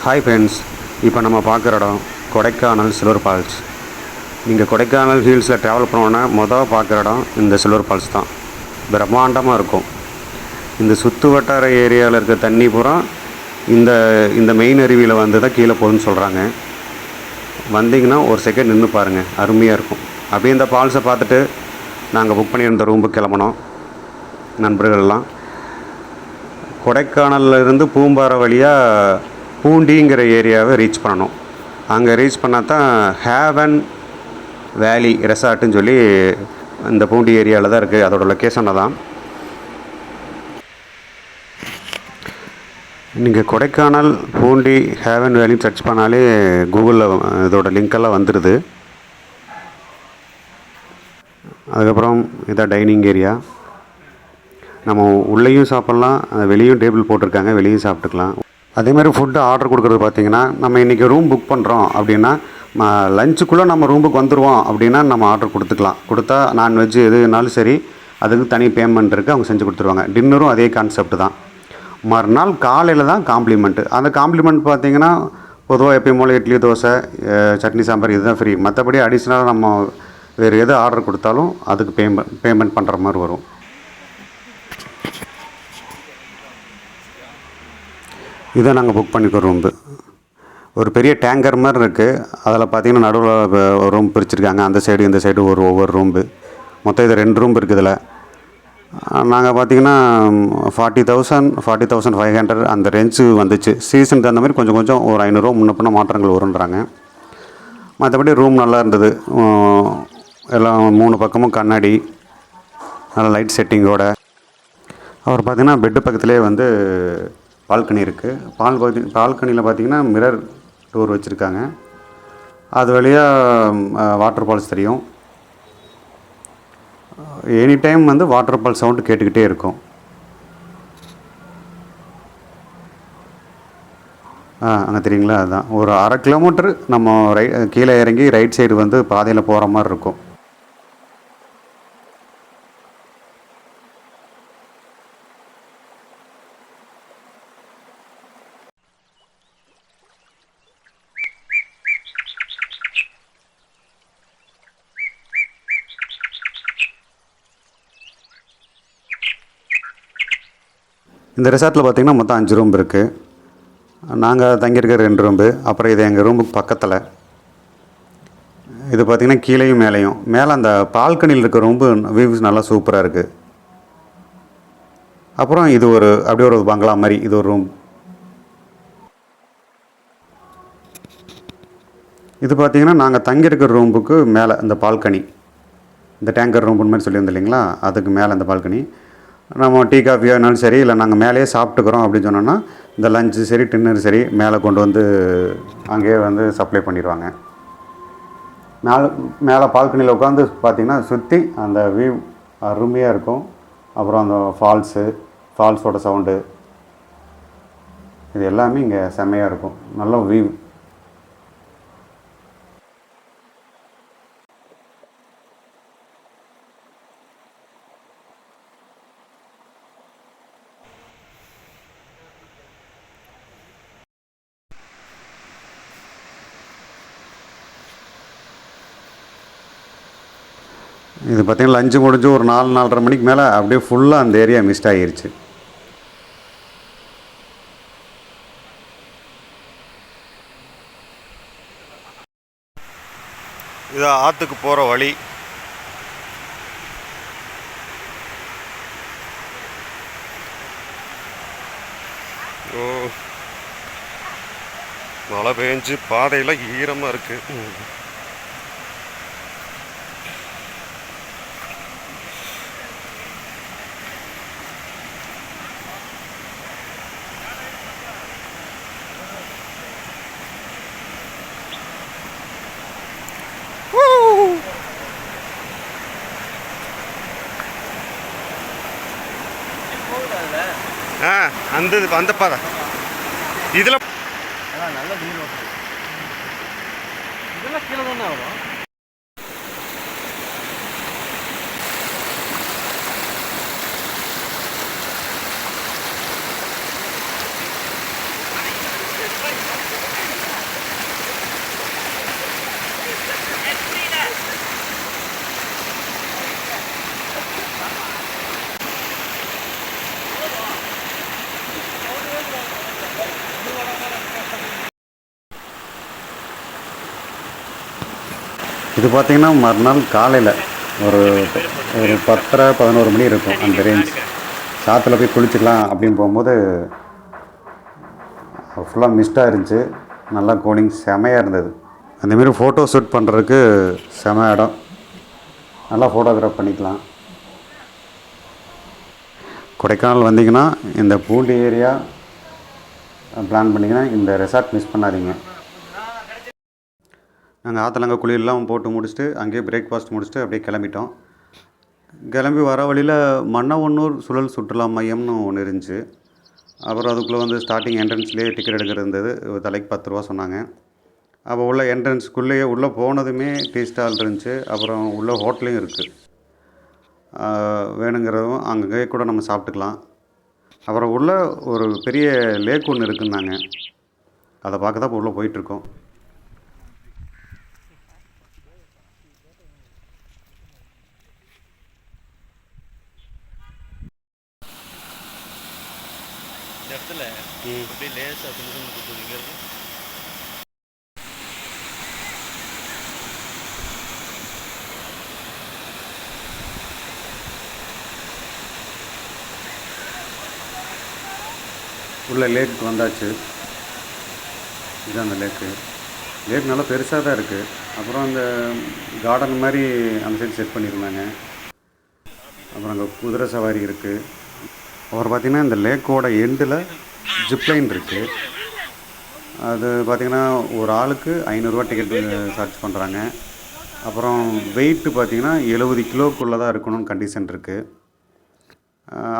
Hi friends, இப்போ நம்ம பார்க்குற இடம் கொடைக்கானல் சில்வர் ஃபால்ஸ். நீங்கள் கொடைக்கானல் ஹில்ஸில் ட்ராவல் பண்ணோன்னா மொதல் பார்க்குற இடம் இந்த சில்வர் ஃபால்ஸ் தான். பிரம்மாண்டமாக இருக்கும். இந்த சுற்று வட்டார ஏரியாவில் இருக்க தண்ணி பூரா இந்த இந்த மெயின் அருவியில் வந்து தான் கீழே போகுதுன்னு சொல்கிறாங்க. வந்தீங்கன்னா ஒரு செகண்ட் நின்று பாருங்கள், அருமையாக இருக்கும். அப்படியே இந்த ஃபால்ஸை பார்த்துட்டு நாங்கள் புக் பண்ணியிருந்த ரூமுக்கு கிளம்பினோம் நண்பர்கள்லாம். கொடைக்கானலில் இருந்து பூம்பாறை வழியாக பூண்டிங்கிற ஏரியாவை ரீச் பண்ணணும். அங்கே ரீச் பண்ணால் தான் ஹேவன் வேலி ரெசார்ட்டுன்னு சொல்லி இந்த பூண்டி ஏரியாவில் தான் இருக்குது. அதோடய லொக்கேஷனில் தான். நீங்கள் கொடைக்கானல் பூண்டி ஹேவன் வேலின்னு சர்ச் பண்ணாலே கூகுளில் இதோட லிங்க்கெல்லாம் வந்துடுது. அதுக்கப்புறம் இதான் டைனிங் ஏரியா. நம்ம உள்ளேயும் சாப்பிட்லாம், வெளியும் டேபிள் போட்டிருக்காங்க, வெளியும் சாப்பிட்டுக்கலாம். அதே மாதிரி ஃபுட்டு ஆர்டர் கொடுக்குறது பார்த்திங்கன்னா, நம்ம இன்றைக்கி ரூம் புக் பண்ணுறோம் அப்படின்னா லஞ்சுக்குள்ளே நம்ம ரூமுக்கு வந்துடுவோம் அப்படின்னா நம்ம ஆர்டர் கொடுத்தா நான்வெஜ் எதுனாலும் சரி அதுக்கு தனி பேமெண்ட் இருக்குது, அவங்க செஞ்சு கொடுத்துருவாங்க. டின்னரும் அதே கான்செப்ட் தான். மறுநாள் காலையில் தான் காம்ப்ளிமெண்ட்டு. அந்த காம்ப்ளிமெண்ட் பார்த்திங்கன்னா பொதுவாக எப்பயும் போல் இட்லி, தோசை, சட்னி, சாம்பார் இதுதான் ஃப்ரீ. மற்றபடி அடிஷ்னலாக நம்ம வேறு எது ஆர்டர் கொடுத்தாலும் அதுக்கு பேமெண்ட் பண்ணுற மாதிரி வரும். இதை நாங்கள் புக் பண்ணிக்கிறோம் ரூம்பு. ஒரு பெரிய டேங்கர் மாதிரி இருக்குது. அதில் பார்த்திங்கன்னா நடுவில் ரூம் பிரிச்சுருக்காங்க. அந்த சைடு இந்த சைடு ஒவ்வொரு ரூம்பு. மொத்தம் இது 2 ரூம் இருக்குது. இதில் நாங்கள் பார்த்திங்கன்னா 40,000 40,500 அந்த ரேஞ்சு வந்துச்சு. சீசனுக்கு தகுந்த மாதிரி கொஞ்சம் கொஞ்சம் ஒரு 500 ரூபா முன்ன பின்ன மாற்றங்கள் வருன்றாங்க. மற்றபடி ரூம் நல்லா இருந்தது. எல்லாம் 3 பக்கமும் கண்ணாடி, நல்ல லைட் செட்டிங்கோட. அவர் பார்த்திங்கன்னா பெட்டு பக்கத்துலேயே வந்து பால்கனி இருக்குது. பால்கனியில் பார்த்திங்கன்னா மிரர் டோர் வச்சுருக்காங்க. அது வழியாக வாட்டர் ஃபால்ஸ் தெரியும். எனி டைம் வந்து வாட்டர் ஃபால்ஸ் சவுண்டு கேட்டுக்கிட்டே இருக்கும். அங்கே தெரியுங்களா, அதுதான் ஒரு 1/2 கிலோமீட்டர் நம்ம கீழே இறங்கி ரைட் சைடு வந்து பாதையில் போகிற மாதிரி இருக்கும். இந்த ரெசார்ட்டில் பார்த்திங்கன்னா மொத்தம் 5 ரூம் இருக்குது. நாங்கள் தங்கியிருக்க 2 ரூம்பு. அப்புறம் இது எங்கள் ரூமுக்கு பக்கத்தில். இது பார்த்திங்கன்னா கீழேயும் மேலேயும். மேலே அந்த பால்கனியில் இருக்க ரூம்பு வியூஸ் நல்லா சூப்பராக இருக்குது. அப்புறம் இது அப்படியே ஒரு பங்களா மாதிரி இது ஒரு ரூம். இது பார்த்திங்கன்னா நாங்கள் தங்கியிருக்கிற ரூம்புக்கு மேலே இந்த பால்கனி, இந்த டேங்கர் ரூம்புன்னு மாதிரி சொல்லியிருந்தோம் இல்லைங்களா, அதுக்கு மேலே அந்த பால்கனி. நம்ம டீ காஃபியோ இருந்தாலும் சரி, இல்லை நாங்கள் மேலேயே சாப்பிட்டுக்கிறோம் அப்படின்னு சொன்னோன்னா இந்த லஞ்சு சரி டின்னர் சரி மேலே கொண்டு வந்து அங்கேயே வந்து சப்ளை பண்ணிடுவாங்க. மேலே பால்கனியில் உட்காந்து பார்த்திங்கன்னா சுற்றி அந்த வியூ அருமையாக இருக்கும். அப்புறம் அந்த ஃபால்ஸோட சவுண்டு இது எல்லாமே இங்கே செம்மையாக இருக்கும். நல்ல வியூ. இது பார்த்திங்கன்னா லஞ்சு முடிஞ்சு ஒரு 4-4:30 மணிக்கு மேலே அப்படியே ஃபுல்லாக அந்த ஏரியா மிஸ்ட் ஆகிருச்சு. இது ஆற்றுக்கு போகிற வழி. மழை பெஞ்சு பாதையெல்லாம் ஈரமாக இருக்குது. அந்த பாதை இதில் நல்ல இதெல்லாம் கீழே தானே வரும். Thank you. இது பார்த்திங்கன்னா மறுநாள் காலையில் ஒரு ஒரு 10:30 11 மணி இருக்கும் அந்த ரேஞ்ச். சாத்தில் போய் குளிச்சுக்கலாம் அப்படின்னு போகும்போது ஃபுல்லாக மிஸ்டாக இருந்துச்சு. நல்லா கூலிங் செமையாக இருந்தது. அந்தமாரி ஃபோட்டோ ஷூட் பண்ணுறதுக்கு செம இடம். நல்லா ஃபோட்டோகிராஃப் பண்ணிக்கலாம். கொடைக்கானல் வந்தீங்கன்னா இந்த பூண்டி ஏரியா பிளான் பண்ணிங்கன்னா இந்த ரெசார்ட் மிஸ் பண்ணாதீங்க. நாங்கள் ஆற்றலங்க குளியெல்லாம் போட்டு முடிச்சுட்டு அங்கேயே பிரேக்ஃபாஸ்ட் முடிச்சுட்டு அப்படியே கிளம்பிட்டோம். கிளம்பி வர வழியில் மன்னவன்னூர் சுழல் சுற்றுலா மையம்னு ஒன்று இருந்துச்சு. அப்புறம் அதுக்குள்ளே வந்து ஸ்டார்டிங் என்ட்ரன்ஸ்லேயே டிக்கெட் எடுக்கிறது இருந்தது. தலைக்கு 10 ரூபா சொன்னாங்க. அப்போ உள்ள என்ட்ரன்ஸ்குள்ளேயே உள்ளே போனதுமே டீ ஸ்டால் இருந்துச்சு. அப்புறம் உள்ள ஹோட்டலையும் இருக்குது. வேணுங்கிறதும் அங்கேயே கூட நம்ம சாப்பிட்டுக்கலாம். அப்புறம் உள்ள ஒரு பெரிய லேக் ஒன்று இருக்குன்னாங்க. அதை பார்க்க தான் இப்போ உள்ளே போயிட்டுருக்கோம். இந்த இடத்துல அப்படியே லேசாக துணிசம் கொடுத்துருங்கிறது. உள்ள லேக்கு வந்தாச்சு. இதுதான் அந்த லேக்கு. லேக் நல்லா பெருசாக தான் இருக்குது. அப்புறம் அந்த கார்டன் மாதிரி அந்த சைடு செட் பண்ணியிருந்தாங்க. அப்புறம் அங்கே குதிரை சவாரி இருக்குது. அப்புறம் பார்த்திங்கன்னா இந்த லேக்கோட எண்டில் ஜிப்லைன் இருக்குது. அது பார்த்திங்கன்னா ஒரு ஆளுக்கு 500 டிக்கெட்டு சார்ஜ் பண்ணுறாங்க. அப்புறம் வெயிட்டு பார்த்திங்கன்னா 70 கிலோக்குள்ளே தான் இருக்கணும்னு கண்டிஷன் இருக்குது.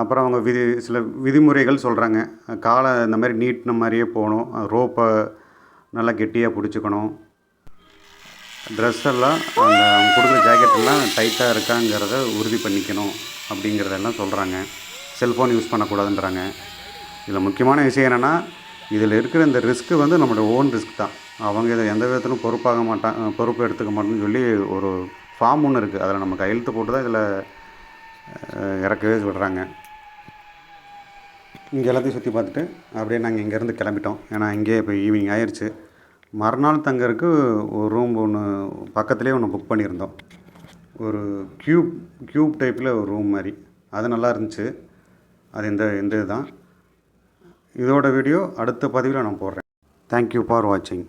அப்புறம் அவங்க சில விதிமுறைகள் சொல்கிறாங்க. காலை இந்த மாதிரி நீட்டின மாதிரியே போகணும். ரோப்பை நல்லா கெட்டியாக பிடிச்சிக்கணும். ட்ரெஸ்ஸெல்லாம் அவங்க கொடுக்குற ஜாக்கெட்டெல்லாம் டைட்டாக இருக்காங்கிறத உறுதி பண்ணிக்கணும் அப்படிங்கிறதெல்லாம் சொல்கிறாங்க. செல்ஃபோன் யூஸ் பண்ணக்கூடாதுன்றாங்க. இதில் முக்கியமான விஷயம் என்னென்னா, இதில் இருக்கிற இந்த ரிஸ்க்கு வந்து நம்மளோட ஓன் ரிஸ்க் தான். அவங்க இதை எந்த விதத்திலும் பொறுப்பு எடுத்துக்க மாட்டேன்னு சொல்லி ஒரு ஃபார்ம் ஒன்று இருக்குது. அதில் நம்ம கையெழுத்து போட்டு தான் இதில் இறக்கவே விடுறாங்க. இங்கே எல்லாத்தையும் சுற்றி பார்த்துட்டு அப்படியே நாங்கள் இங்கேருந்து கிளம்பிட்டோம். ஏன்னா இங்கே இப்போ ஈவினிங் ஆயிடுச்சு. மறுநாள் தங்கறதுக்கு ஒரு ரூம் ஒன்று பக்கத்துலேயே ஒன்று புக் பண்ணியிருந்தோம். ஒரு க்யூப் டைப்பில் ஒரு ரூம் மாதிரி. அது நல்லா இருந்துச்சு. அது இந்த இதுதான். இதோட வீடியோ அடுத்த பதிவில் நான் போடுறேன். தேங்க்யூ ஃபார் வாட்சிங்.